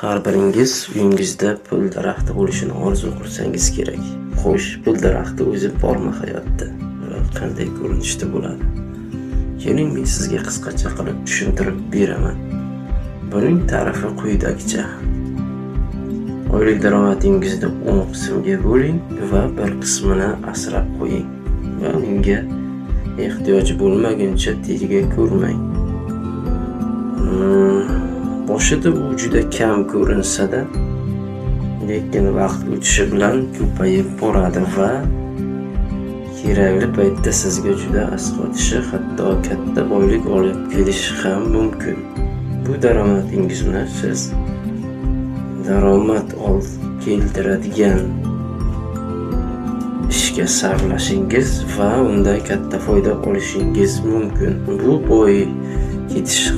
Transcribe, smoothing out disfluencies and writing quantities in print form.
Har biringiz uyingizda pul daraxti bo'lishini orzu qilsangiz kerak. Xo'sh, pul daraxti o'zi bormi hayotda? Va qanday ko'rinishda bo'ladi? Keling, men sizga qisqacha qilib tushuntirib beraman. Buning ta'rifi quyidagicha. Oylik daromadingizni 10 qismga bo'ling va bir qismini asrab qo'ying va unga ehtiyoji bo'lmaguncha tiliga ko'rmang. Boshida bu juda kam ko'rinsa-da, lekin vaqt o'tishi bilan ko'payib boradi va kerakli paytda sizga juda asqotishi, hatto katta boylik olib kelishi ham mumkin. Bu daromadingizni siz daromad keltiradigan ishga sarflashingiz va undan katta foyda olishingiz mumkin. Bu boy ketish